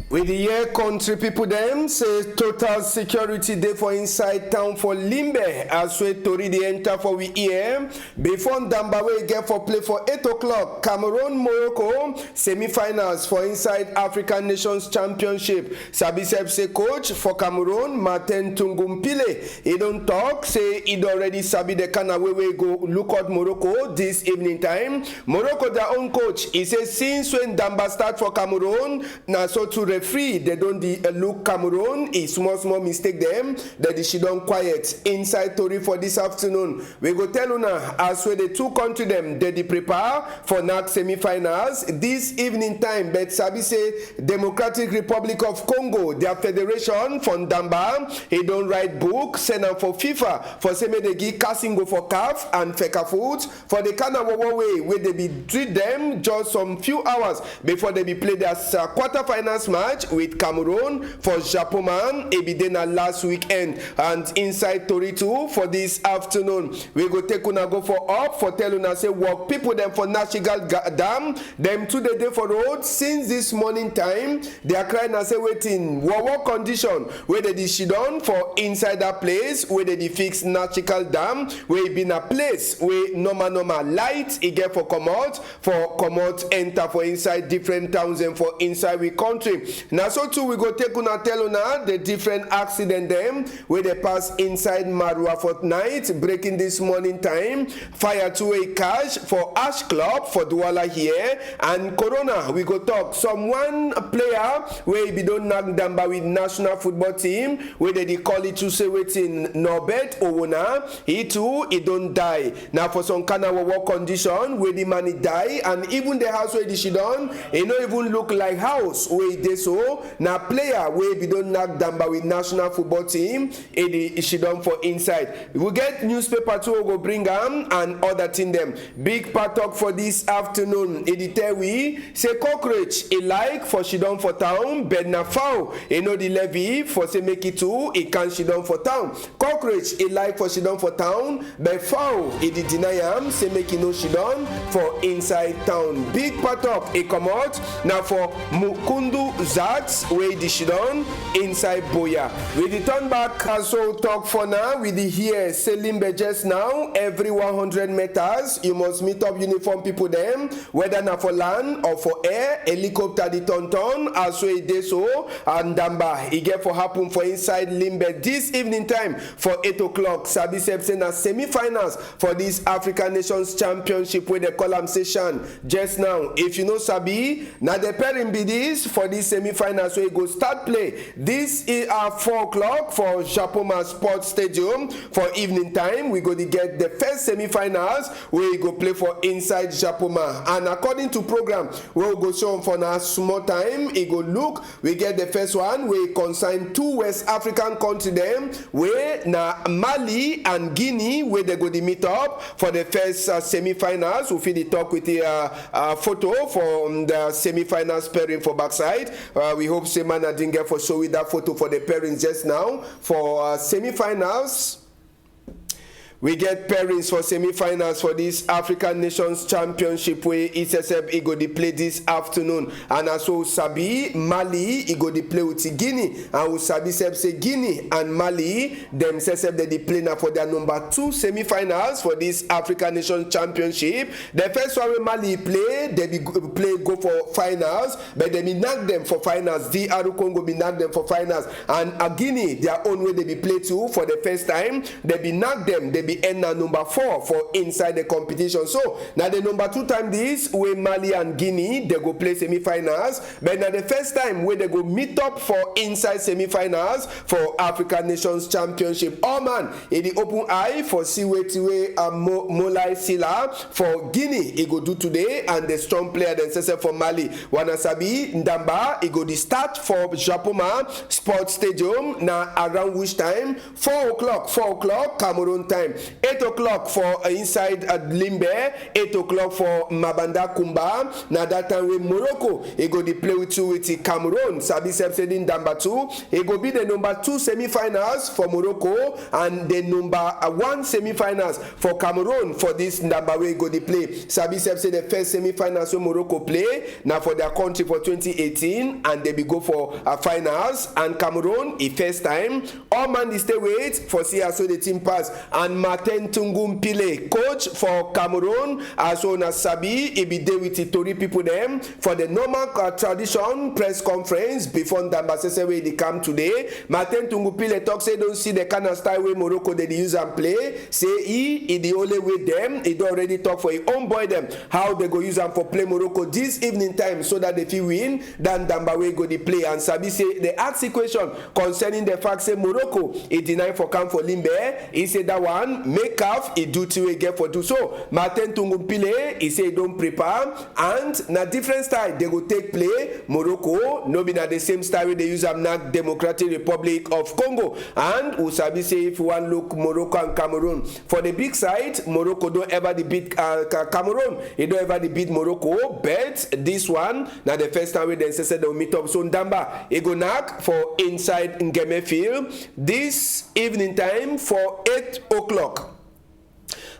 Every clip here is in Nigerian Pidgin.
With the year country people them say total security day for inside town for Limbe as we tori the enter for we here before Ndamba get for play for 8 o'clock. Cameroon Morocco semi-finals for inside African Nations Championship. Sabi say coach for Cameroon Martin Tungumpile. He don't talk say he already sabi the kind of way we go look at Morocco this evening time. Morocco their own coach. He says since when Ndamba start for Cameroon now so to free they don't look Cameroon is small mistake them that she don't quiet inside Tori for this afternoon. We go tell una as well the two country them they prepare for next semi-finals this evening time. But Sabi say Democratic Republic of Congo their federation from Ndamba he don't write book send them for FIFA for say may they give Kasingo for CAF and Feka Foods for the kind of way where they be treat them just some few hours before they be played as quarter-finals match with Cameroon for Japoman Ebidena last weekend. And inside Tori 2 for this afternoon we go take una go for up for tell una say work people them for National Dam them to the day for road since this morning time they are crying and say waiting what condition where they did on for inside that place where they fix National Dam where it been a place where normal light it get for come out enter for inside different towns and for inside we country. Now so too we go take una tell una the different accident them where they pass inside Marua for night breaking this morning time. Fire to a cash for Ash Club for Douala here and Corona we go talk someone player where we don't knock Ndamba with national football team where they call it to say waiting Norbert Owona he too he don't die. Now for some kind of work condition where the man die and even the house where she done it not even look like house where they so now player where we don't knock Ndamba with national football team she done for inside. We get newspaper too go bring them and other thing them. Big part talk for this afternoon. Editor we say cockroach a like for she done for town but na foul you know the levy for say make it too it can she done for town. Cockroach a like for she done for town but foul it did deny am say make it no she done for inside town. Big part up a come out now for Mukundu Zats where the she done inside Boya. We return back so talk for now with the here selling just now every 100 meters you must meet up uniform people them whether na for land or for air helicopter the tonton as well they so and Ndamba it get for happen for inside Limbe this evening time for 8 o'clock. Sabi Sepse na semi-finals for this African Nations Championship where they call them session just now. If you know Sabi now the pairing be this for this semi-finals where go start play this is 4 o'clock for Japoma Sports Stadium for evening time. We go to get the first semi-finals where we go play for inside Japoma and according to program we go show for now small time it go look we get the first one we consign two West African country them where na Mali and Guinea where they go to meet up for the first semi-finals. We feel the talk with the photo for the semi-finals pairing for backside. We hope Semana didn't get for show with that photo for the pairings just now for semi-finals. We get pairings for semi-finals for this African Nations Championship where ESSF go to play this afternoon. And also Sabi, Mali, go to play with Guinea. And Sabi say Guinea and Mali, themselves they play now for their number 2 semi-finals for this African Nations Championship. The first one where Mali play, they go for finals, but they be knock them for finals. DR Congo be knock them for finals. And Guinea, their own way they be play too for the first time. They be knock them, they be end number 4 for inside the competition. So now the number 2 time this where Mali and Guinea they go play semi-finals, but now the first time where they go meet up for inside semi-finals for African Nations Championship. Oh man, in the open eye for Siwetiwe Molai Sila for Guinea he go do today and the strong player themselves for Mali. Wanasabi Ndamba he go the start for Japoma Sports Stadium now around which time 4 o'clock Cameroon time. 8 o'clock for inside Limbe, 8 o'clock for Mabanda Kumba. Now that time with Morocco, he go to play with Cameroon. Sabi Sepsedin number 2. He go be the number 2 semi-finals for Morocco and the number 1 semi-finals for Cameroon for this number where he go to play. Sabi Sepse the first semi-finals where Morocco play now for their country for 2018 and they be go for finals and Cameroon first time. All man stay wait for see as so the team pass and Martin Tungumpile coach for Cameroon as well as Sabi he be there with the Tory people them for the normal tradition press conference before Ndamba way they come today. Martin Tungumpile talk say don't see the kind of style way Morocco they use and play. Say he the only way them he don't already talk for his own boy them how they go use them for play Morocco this evening time so that they feel win then Ndamba go the play and Sabi say the ask question concerning the fact say Morocco he deny for come for Limbe. He said that one make calf he do to get for do so. Martin Tungumpile he say don't prepare and na different style they go take play Morocco no be na the same style they use am na Democratic Republic of Congo and Usabi say if you want look Morocco and Cameroon for the big side Morocco don't ever beat Cameroon he don't ever beat Morocco but this one na the first time we then say they'll meet up so Ndamba he go knock for inside Ngeme Field this evening time for 8 o'clock.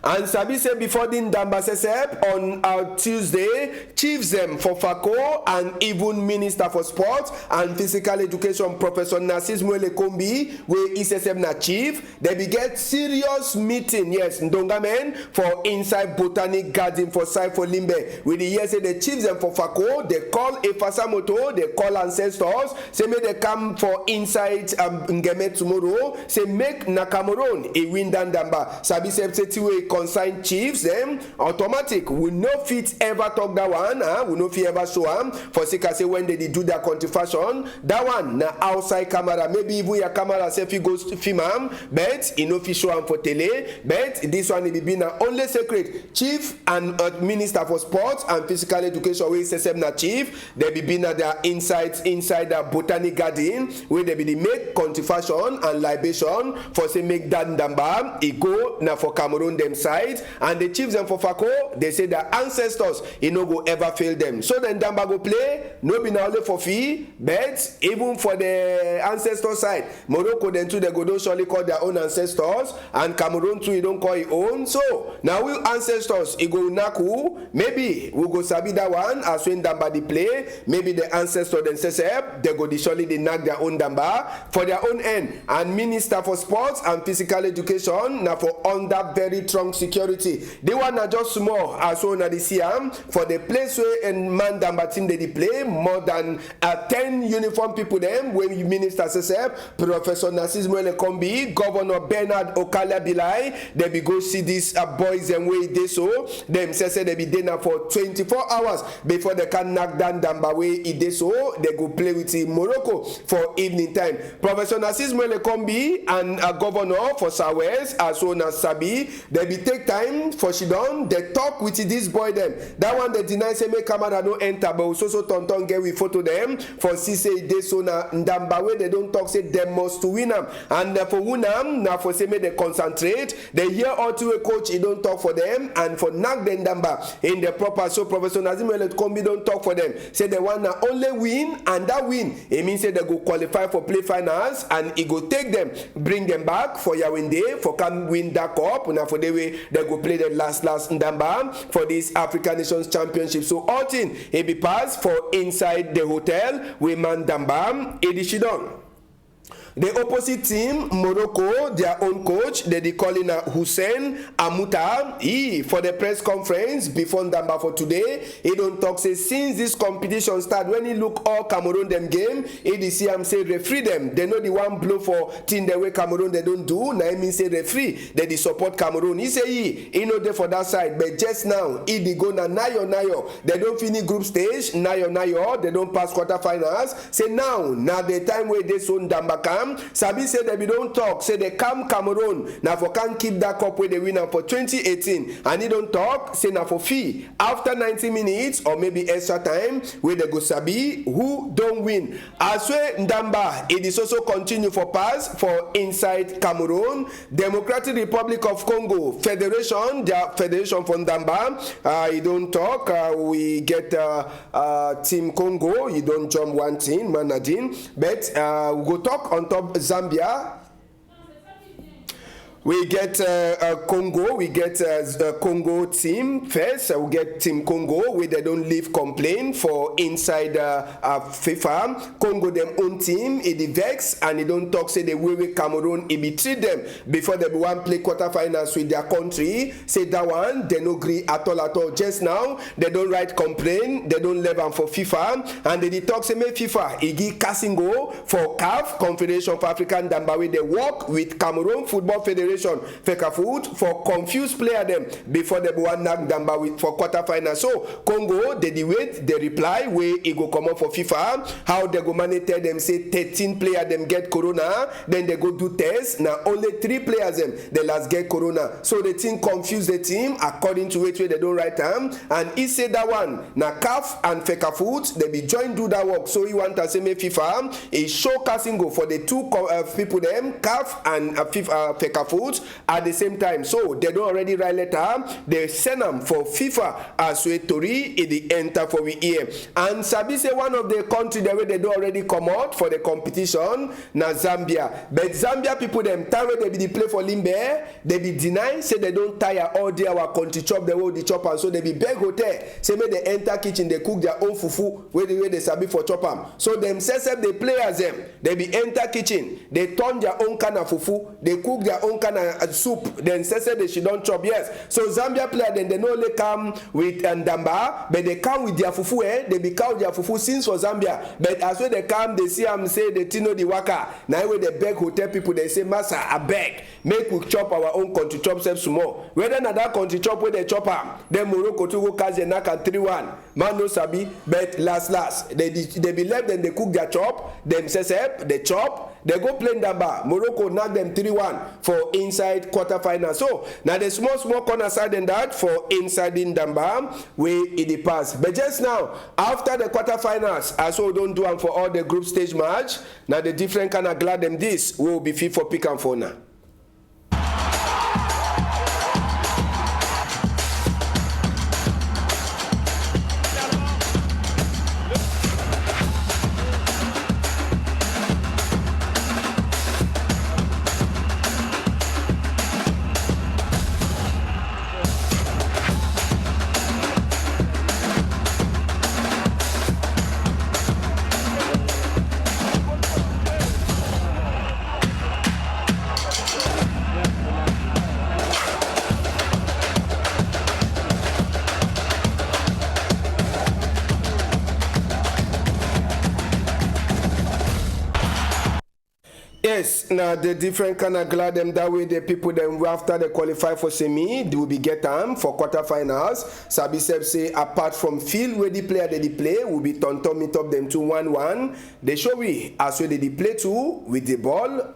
And Sabi said before the Ndamba Sesep on Tuesday, chiefs them for FACO and even Minister for Sports and Physical Education Professor Narcisse Mwele Kombi, where ISSM na chief, they be get serious meeting, yes, Ndongamen for inside Botanic Garden for side for Limbe. With the years say the chiefs them for FACO, they call Efasamoto, they call ancestors, say may they come for inside Ngeme tomorrow, say make Nakamoron a win than Ndamba. Sabi said say consign chiefs them automatic we no fit ever talk that one we no fit ever show am for sake say when they do their contribution that one na outside camera maybe even your camera self goes to film am but e no fit show am for tele but this one e be na only secret chief and minister for sports and physical education wey say na chief they be na their inside the botanic garden where they be the make contribution and libation for say make that Ndamba e go na for Cameroon them side and the chiefs and for FACO they say their ancestors no go ever fail them so then Ndamba go play no be na only for fee but even for the ancestor side Morocco then too they go don't surely call their own ancestors and Cameroon too he don't call his own so now we ancestors he go naku maybe we go sabi that one as when Ndamba they play maybe the ancestor then says they go surely they knock their own Ndamba for their own end and minister for sports and physical education now for under very strong security. They want just small as well as the CM for the place where and man Ndamba team they play more than 10 uniform people them when you minister says Professor Narcisse Mwele Kombi, Governor Bernard Okala Bilai, they be go see these boys and way they so them say they be there now for 24 hours before they can knock down Ndamba way they so they go play with Morocco for evening time. Professor Narcisse Mwele Kombi and Governor for Southwest as well as Sabi they be take time for Shidon, they talk with this boy them. That one they deny say make camera no enter, but so tonton get we photo them for see say they so na Ndamba way they don't talk say them must to win them. And for win them, now for say make they concentrate, they hear all to a coach he don't talk for them and for knock the Ndamba in the proper so Professor Narcisse Mwele Kombi don't talk for them. Say they want na only win and that win it means say they go qualify for play finals and it go take them, bring them back for Yaoundé for come win that cup now for the way they go play the last Ndamba for this African Nations Championship. So all thing he be passed for inside the hotel with man Ndamba Edishidon. The opposite team, Morocco, their own coach, they calling Hussein Amuta. He for the press conference before Ndamba for today. He don't talk say since this competition start when he look all Cameroon them game, he see him say referee them. They know the one blow for team the way Cameroon they don't do. Now he mean say referee they support Cameroon. He say he know there for that side, but just now he go na nayo. They don't finish group stage nayo. They don't pass quarterfinals. Say now the time where they so Ndamba come. Sabi say they be don't talk, say they come Cameroon, now for can't keep that cup where they win for 2018, and he don't talk, say now for fee, after 90 minutes, or maybe extra time, where they go Sabi, who don't win. Aswe Ndamba, it is also continue for pass for inside Cameroon, Democratic Republic of Congo, Federation, their Federation from Ndamba, you don't talk, we get Team Congo, you don't jump one team, Manadin, but we go talk on top Zambia. We get Congo, we get Congo team first. We get Team Congo, where they don't leave complaint for inside FIFA. Congo them own team, it vex, and they don't talk, say they will with Cameroon, it be treat them before they one play quarterfinals with their country. Say that one, they no agree at all. Just now, they don't write complaint, they don't leave them for FIFA, and they talk, say, make FIFA, it give Kasingo for CAF, Confederation of African Dambawe, they work with Cameroon Football Federation, Fecafoot, for confused player them before they one knock Damba for quarterfinal. So Congo, they wait, they reply where it go come up for FIFA. How they go manage tell them say 13 players them get corona, then they go do tests. Now only 3 players them they last get corona. So the team confuse the team according to which way they don't write time. And he said that one now CAF and Fecafoot they be joined do that work. So he want to say me FIFA a show Kasingo for the two people them CAF and Fecafoot at the same time. So they don't already write letter, they send them for FIFA as we tori in the enter for we here. And Sabi say one of the country the way they don't already come out for the competition na Zambia. But Zambia people them time where they be play for Limbe, they be deny, say they don't tire all day our country chop the way they chop, and so they be beg hotel, say make they enter kitchen, they cook their own fufu where they Sabi for chop them. So themselves they play as them, they be enter kitchen, they turn their own kind of fufu, they cook their own kind of soup, then say they should don't chop. Yes, so Zambia player then they no only come with Ndamba, but they come with their fufu. They be count their fufu since for Zambia. But as when they come, they see them say they tino the waka. Now when they beg hotel people, they say, Master, I beg, make we chop our own country chop self small. Whether another country chop where they chop them, then Morocco to go kaze naka 3-1. Man no sabi, but last they be left, then they cook their chop, them say they chop. They go play Ndamba. Morocco knock them 3-1 for inside quarterfinal. So now the small corner side than that for inside in Ndamba where it pass. But just now, after the quarterfinals, as well don't do them for all the group stage match. Now the different kind of glad them this will be fit for pick and for now. Yes, now the different kind of glad them that way the people them after they qualify for semi, they will be get them for quarterfinals. Sabi say apart from field where the player they play will be turn meet up them to 1-1. They show we as where they play too with the ball.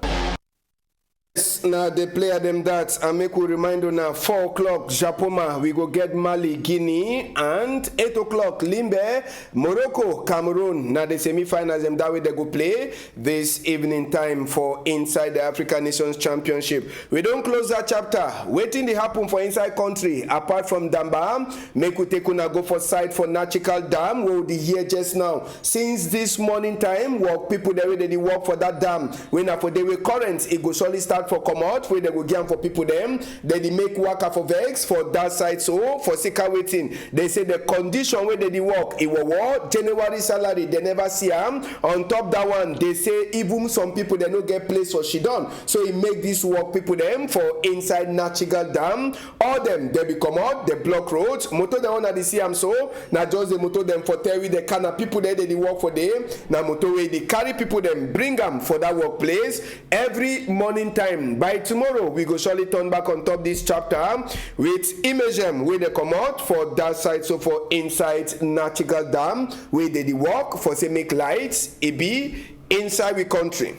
Now they play them that and make we remind you now 4 o'clock Japoma we go get Mali, Guinea, and 8 o'clock Limbe, Morocco, Cameroon. Now the semi-finals them that way they go play this evening time for inside the African Nations Championship. We don't close that chapter. Waiting to happen for inside country apart from Damba. Make we take una go for side for Nachikal Dam. We'll be here just now. Since this morning time, work people they already work for that dam. When for they will current, it go surely start for come out where they go give for people them. They make worker for vex for that side. So for Sika waiting, they say the condition where they work, it will work. January salary, they never see them. On top that one, they say even some people they don't get place for Shidon. So he make this work people them for inside Nachigal Dam. All them they be come out, they block roads. Moto they want to see them so. Now just the moto them for tell the kind of people there they work for them. Now moto way they carry people them, bring them for that workplace every morning time. By tomorrow, we go surely turn back on top this chapter with Imagem where they come out for that side. So for inside Nachigal Dam, where they work for say make lights, it be inside the country.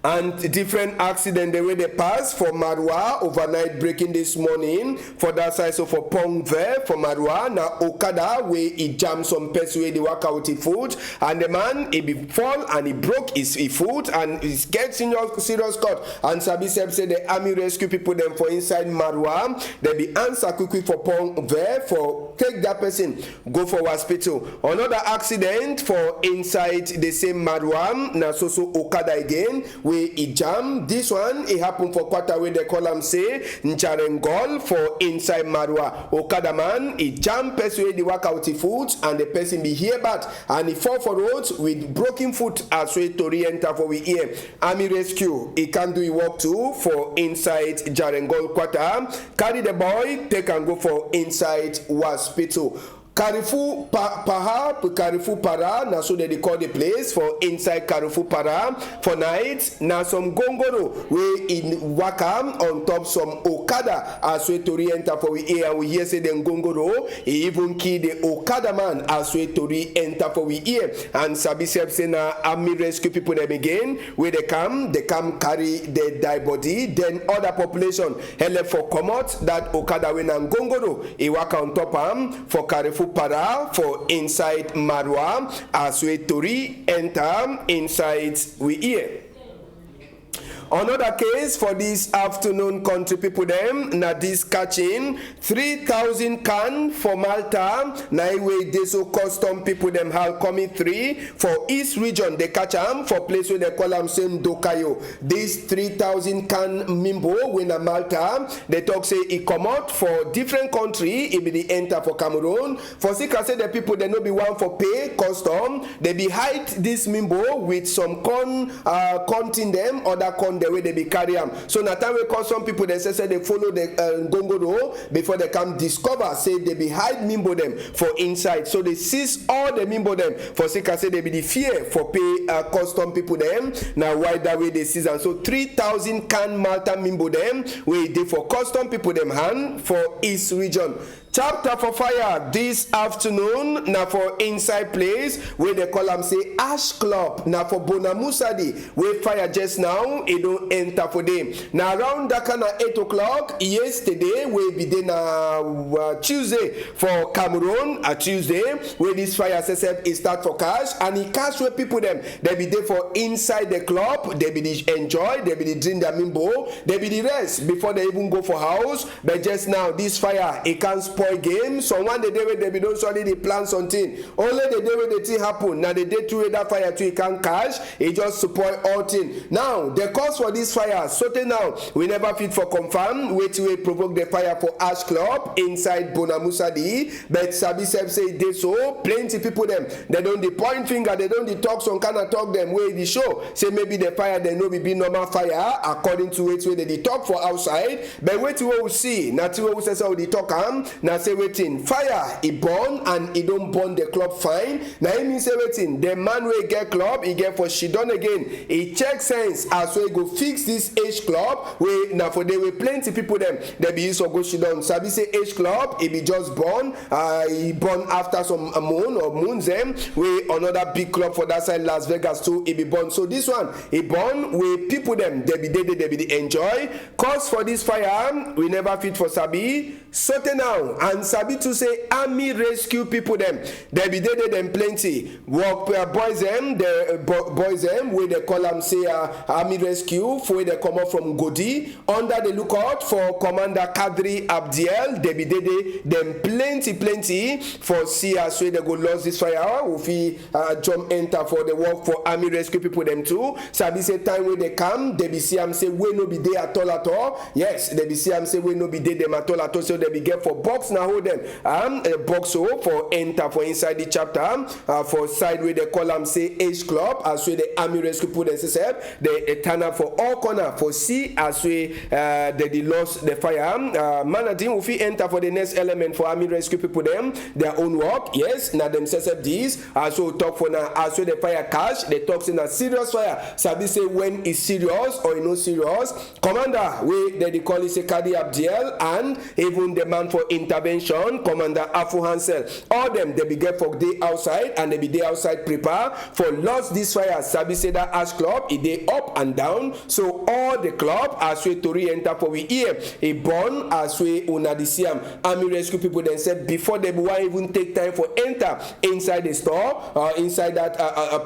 And different accident the way they pass for Marwa overnight breaking this morning for that side. So for Pongve for Marwa now Okada where he jammed some person where they work out his foot and the man he be fall and he broke his foot and he gets in serious cut and Sabi said the army rescue people them for inside Marwa they be answer quickly for Pongve for take that person go for hospital. Another accident for inside the same Marwa now so Okada again where he jam. This one it happened for quarter where they call him say Ncharengol for inside Marwa. Okada man he jam person where they work out the foot and the person be here bad and he fall for roads with broken foot as way to re-enter for we here. Army rescue he can do he walk too for inside Jarengol quarter. Carry the boy take and go for inside hospital. Karifu Para, now so they call the place for inside Karifu Para for night. Now some gongoro we in Wakam on top some Okada as we to re-enter for we here and we hear say them gongoro he even key the Okada man as we to re-enter for we here and Sabi say na army rescue people them again where they come carry the die body then other population help for comot that Okada when and gongoro he walk on top for Karifu Para for inside Marwa as we Tori enter inside we here. Another case for this afternoon country people them na this catching 3,000 can for Malta na way they so custom people them have coming 3 for East region they catch them for place where they call them same Dokayo. This 3,000 can mimbo when a Malta they talk say it come out for different country it be the enter for Cameroon for see say the people they no be one for pay custom they be hide this mimbo with some contain them other con the way they be carry them. So na time we call some people they say they follow the gongoro before they come discover say they be hide mimbo them for inside. So they seize all the mimbo them for say they be the fear for pay custom people them. Now why that way they seize and so 3,000 can Malta mimbo them where they for custom people them hand for East region. Chapter for fire this afternoon now for inside place where they call them say Ash Club now for Bonamusadi where fire just now it don't enter for them. Now around that kind of 8 o'clock yesterday we be there Tuesday for Cameroon a Tuesday where this fire SSF is start for cash and he cash where people them they be there for inside the club they be the enjoy they be the drink their mimbo they be the rest before they even go for house but just now this fire it can't spoil game. So one the day where they don't solely the plan something. Only the day where the thing happen. Now the day to that fire to it can cash. It just spoil all thing. Now the cause for this fire. So now we never fit for confirm. Wait till we provoke the fire for Ash Club inside Bonamusadi. But Sabi Seb say they so plenty people them. They don't the point finger. They don't the talk some kind of talk them where the show. Say maybe the fire they know be normal fire according to it where they talk for outside. But wait till we see. Now till we say so the talk now say waiting fire it burn and it don't burn the club fine. Now it means say waiting the man will get club he get for she done again. He check sense as we go fix this H club where now for they will plenty people them they be used to go she done. Sabi say H club it be just born he born after some moon or moons them where another big club for that side Las Vegas too it be born. So this one it born where people them they be the enjoy cause for this fire we never fit for Sabi so now and Sabi to say army rescue people them they be them plenty work boys them the boys them where they call them say army rescue for where they come up from Godi under the lookout for Commander Kadri Abdiel they be them plenty for see as where they go lose this fire if he jump enter for the work for army rescue people them too. Sabi say time where they come they be see am say we no be there at all. Yes they be see am say we no be there them at all so they be get for box now hold them a box for enter for inside the chapter for side where they call them say H club as where the army rescue put themselves they turn up for all corner for see as where they lost the fire managing if we enter for the next element for army rescue people them their own work yes now themselves this so talk for now as where the fire cash they talk in a serious fire Sabi say when it's serious or you know serious commander where they call it say Kadi Abdiel and even the man for interview intervention, Commander Afu Hansel. All them, they be get for day outside, and they be day outside prepare for lost this fire. Sabi say that Ash Club, it dey up and down. So all the club, as we to re-enter for we here, a born as we una the siam. Army rescue people then said before they won't even take time for enter inside the store, inside that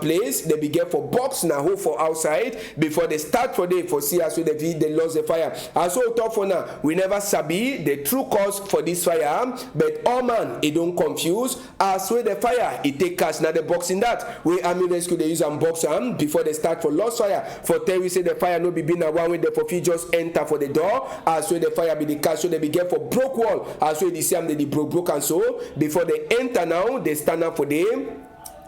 place, they be get for box now, hold for outside before they start for day for see as we they lost the fire. As we talk for now, we never sabi the true cause for this fire, but all man, it don't confuse. As we the fire, it take cash now the box in that. We Army rescue they use and box before they start for lost fire. For tell we say the fire no be been a one way the for just enter for the door. As we the fire be the cash, so they be get for broke wall. As we the same they broke and so before they enter now, they stand up for them.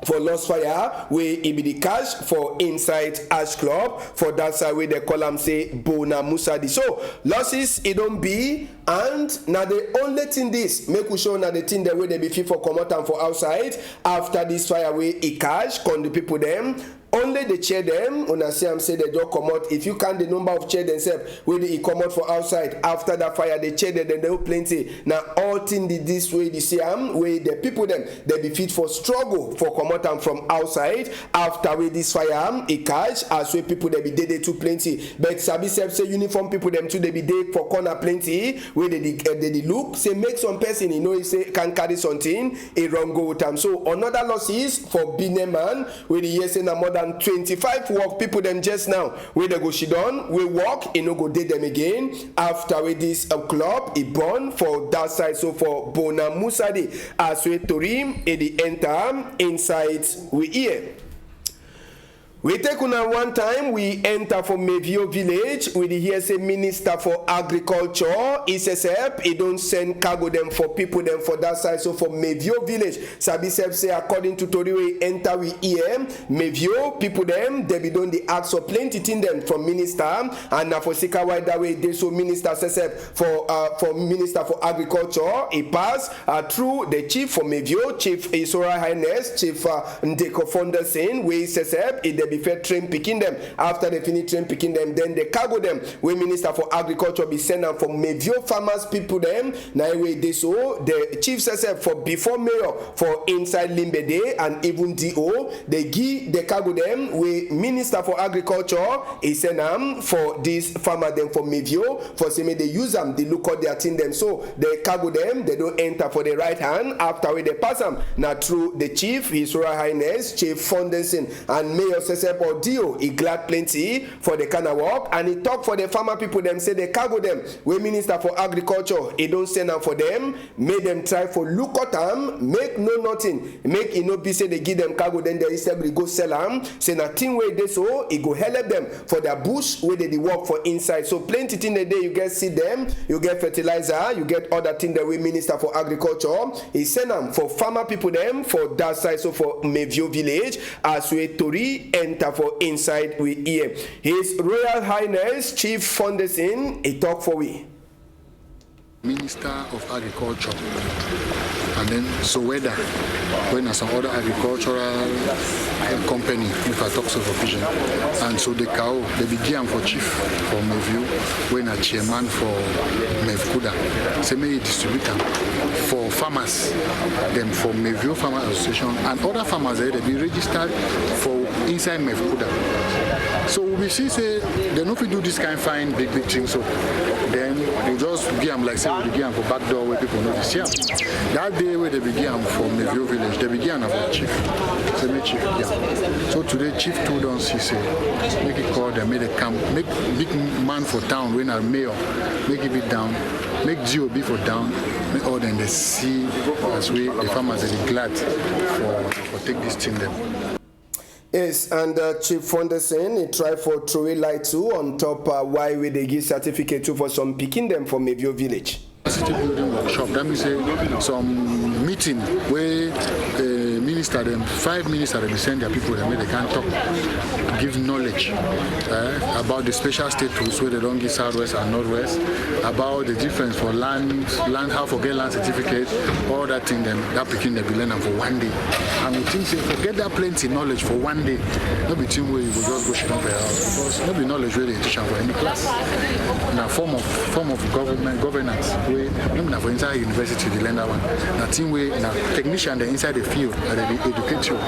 For lost fire, where it be the cash for inside Ash Club. For that side, where the column say Bona Musadi. So losses it don't be, and now the only thing this make we show now the thing that way they be fit for come out and for outside after this fire where it cash con the people them. Only the chair them, when I see them say they don't come out. If you count the number of chair themselves, where they come out for outside after that fire, the chair them, they don't plenty. Now all thing this way, the same where the people them, they be fit for struggle for come out and from outside after where this fire, it catch as way people they be dead too plenty. But Sabi say uniform people them too they be dead for corner plenty where they look say make some person you know he say can carry something a wrong go with them. So another losses for Bineman where the year say na more than 25 work people them just now where they go she done we walk e no go date them again after with this club e born for that side. So for Bona Musadi as we Torim e the enter inside we here. We take on one time, we enter for Mevio village with the here say Minister for Agriculture, SSF, he don't send cargo them for people them for that side. So for Mevio village, Sabi say according to Tori we enter we here, Mevio, people them, they be done the ask for plenty thing them from Minister, and now for Sika White that way, they so Minister SSF for Minister for Agriculture, he pass through the chief for Mevio, Chief Isora Highness, Chief Ndeko Fondersen, we SSF, they be fair train picking them. After they finish train picking them, then they cargo them. We Minister for Agriculture be send them for Mevio farmers people them. Now way they so the chief says for before mayor for inside Limbe Day and even DO they give the cargo them. We Minister for Agriculture he send them for this farmer them for Mevio for say they use them they look out their thing them. So they cargo them they don't enter for the right hand after we they pass them now through the chief His Royal Highness Chief Fondersen and Mayor says or deal he glad plenty for the kind of work and he talk for the farmer people them say they cargo them we Minister for Agriculture he don't send them for them make them try for look at them make no nothing make it no be say they give them cargo then they instead go sell them say nothing where they so he go help them for their bush where they work for inside. So plenty thing the day you get see them you get fertilizer you get other thing that we Minister for Agriculture he send them for farmer people them for that side. So for Mevio village as we Tori enter for inside we here. His Royal Highness Chief Fondersen he talk for we. Minister of Agriculture and then so whether when some other agricultural company if I talk so for vision and so the cow they begin for chief for Mevio when a chairman for Mevkuda say may distributor for farmers then for Mevio Farmer Association and other farmers they be registered for inside Mevkuda. So we see say they no fit do this kind of fine big things so then they just give them like say we begin for back door where people know this year. That day where they began for Mevio village, they began for chief. Say me chief yeah. So today chief told us he say make it call them, make it come, make big man for town when a mayor, make it be down, make GOB for down, make all then they see as we the farmers are glad for take this thing them. Yes, and Chief Fondersen, he tried for throw a light too on top why we they give certificate to for some picking them from Mevio village. City building workshop, that means some meeting where the minister, them 5 ministers, they send their people, they can talk, give knowledge about the special status where they don't give Southwest and Northwest, about the difference for land, how to get land certificate, all that thing, them that picking they be learning for one day. And we think, say, forget that plenty knowledge for one day. Not be team where you will just go shit on for your house. Because not be knowledge where they teach for any class. In a form of governance, where not for inside university they learn that one. Now team where na technician they inside the field and they educate you.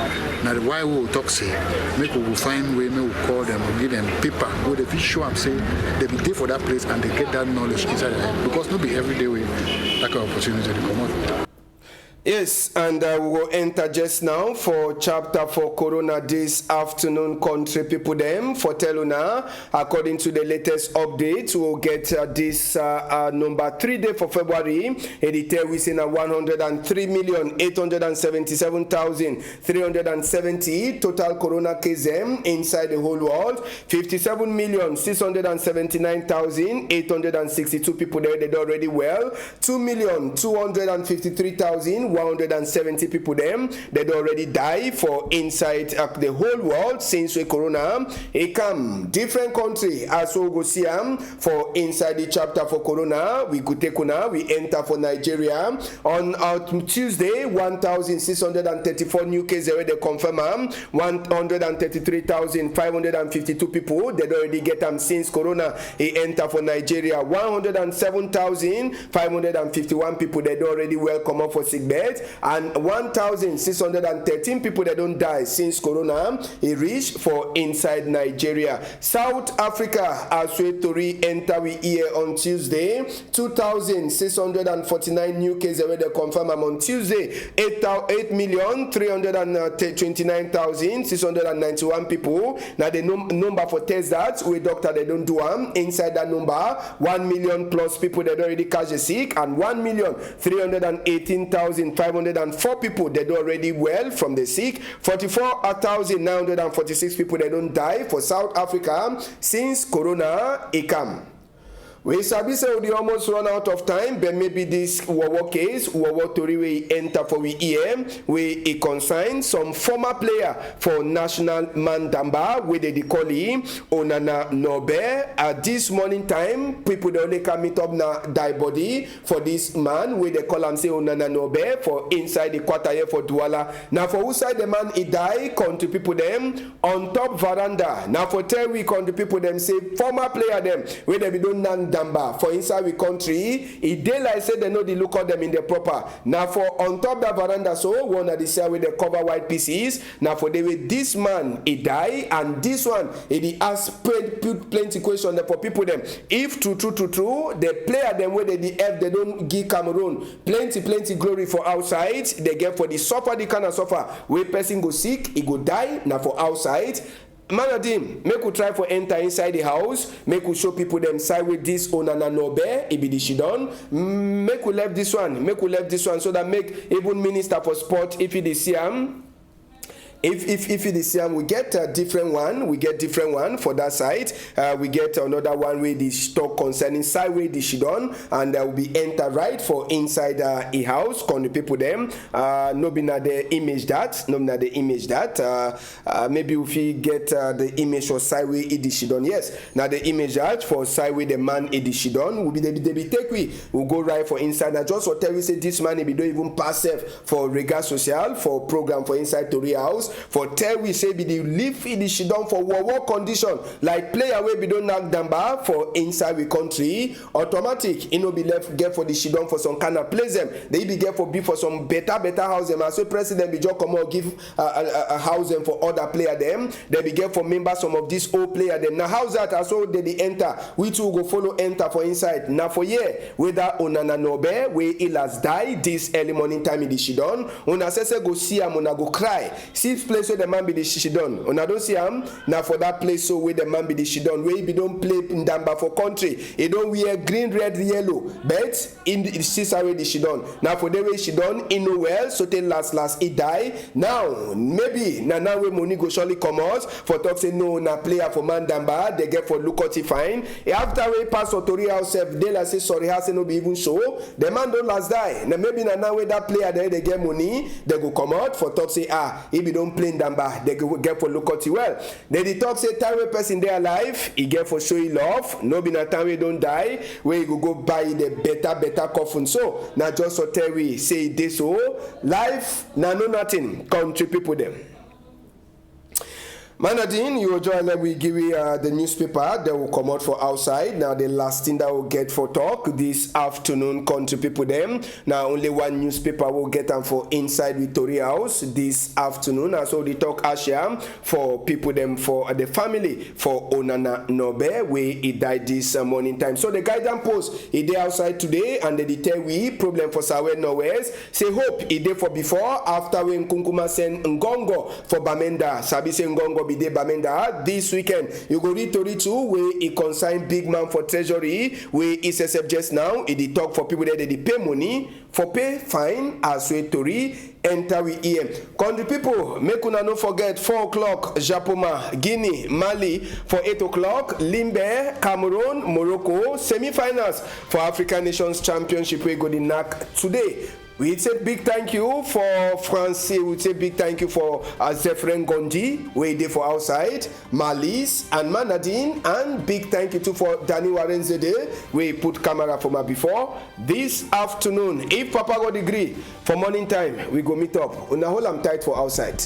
Now the why we will talk say, make we will find way, we will call them, we'll give them paper where they show up say they be there for that place and they get that knowledge inside there. Because not be every day way that kind of opportunity to come out. Yes, and we will enter just now for chapter for Corona this afternoon, country people them for Teluna. According to the latest update, we'll get this number 3 day for February. Editor we see now 103,877,370 total Corona cases inside the whole world. 57,679,862 people there, they're already well. 2,253,170 people them that already die for inside the whole world since the corona come different country as we go see for inside the chapter for corona. We could take we enter for Nigeria on Tuesday. 1,634 new cases already confirmed. 133,552 people that already get them since corona enter for Nigeria. 107,551 people that already welcome up for sick bed, and 1,613 people that don't die since corona reached for inside Nigeria. South Africa as we to enter we here on Tuesday. 2,649 new cases already confirmed on Tuesday. 8,329,691 people. Now the number for test that we doctor they don't do inside that number 1 million plus people that already catch the sick, and 1,318,504 people that already well from the sick. 44,946 people that don't die for South Africa since corona come. We sabi say we almost run out of time, but maybe this Wawa case, Wawa Tori we enter for we EM, we consign some former player for National Mandamba, where they call him Onana Nobe. At this morning time, people they only can meet up na die body for this man, where they call him say Onana Nobe for inside the quarter here for Douala. Now for who side the man he die, country people them on top veranda. Now for 10 week country people them say former player them, where they be don't Damba for inside we country, it dey like say they know the look of them in the proper. Now for on top that veranda, so one of the side with the cover white pieces. Now for the way this man he die, and this one he ask put plenty question for people them. If true, the player them where they have they don't give Cameroon plenty glory for outside. They get for the suffer the kind of suffer where person go sick, he go die. Now for outside. Manadim, make we try for enter inside the house. Make we show people them side with this Onana Nobe, it be the Shidon. Make we left this one. Make we left this one so that make even Minister for Sport, if he see him. If it is we get a different one. We get different one for that side. We get another one with the stock concerning side with the Shidon, and will be enter right for inside a house. Con the people them. No be na the image that. No be na the image that. Maybe if we get the image for side with the Shidon. Yes. Now the image that for side with the man the Shidon will be they be take we. We'll go right for inside. Now just for tell we say this man be don't even pass for regard social for program for inside Tori house. For tell we say be the leave in the Shidon for war condition like player where be don't knock Damba for inside we country automatic no be left get for the Shidon for some kind of place them they be get for be for some better house them as so president be just come out give a house them for other player them they be get for members some of this old player them now house that as so they enter we too go follow enter for inside now for year whether Onana Nobe where he last die this early morning time in the Shidon una say go see am una go cry see this place where the man be the shidon. Una don't see him now for that place so where the man be the shidon. Where he don't play in Damba for country. He don't wear green, red, yellow. But in the sees away the shidon. Now for the way shidon, he know well. So till last he die. Now maybe now where money go surely come out for talk say no na player for man Damba. They get for Lukoti fine. After we pass Tori house, they like say sorry house no be even so. The man don't last die. Now maybe now where that player there they get money, they go come out for talk say if you don't play in Damba, they go get for Lukoti well. Then the talk say time where person there alive, he get for show you love. No be na time we don't die, where you go buy the better coffin. So now just so tell we say this so life now no nothing. Country people them. Manadine, you join them. We give you the newspaper. They will come out for outside. Now the last thing that will get for talk this afternoon. Country people them. Now only one newspaper will get them for inside Victoria House this afternoon. And so they talk Asia for people them for the family for Onana Nobe where he died this morning time. So the guidance post he dey outside today and they tell we problem for Sawe Norwest. Say hope he dey for before after when Kunkuma send Ngongo for Bamenda. Sabi say Ngongo be there Bamenda this weekend. You go read Tori too where he consign big man for treasury where he SSF just now. He dey talk for people that they pay money for pay fine as we Tori enter we EM. Country people, make una no forget 4 o'clock Japoma, Guinea, Mali for 8 o'clock, Limbe, Cameroon, Morocco, semi-finals for African Nations Championship we go the knack today. We say big thank you for France. We say big thank you for Zefren Gondi, we did for outside, Malis and Manadine, and big thank you too for Danny Warrenzede, we put camera for me before. This afternoon, if Papa got degree for morning time, we go meet up. Una hold am tight for outside.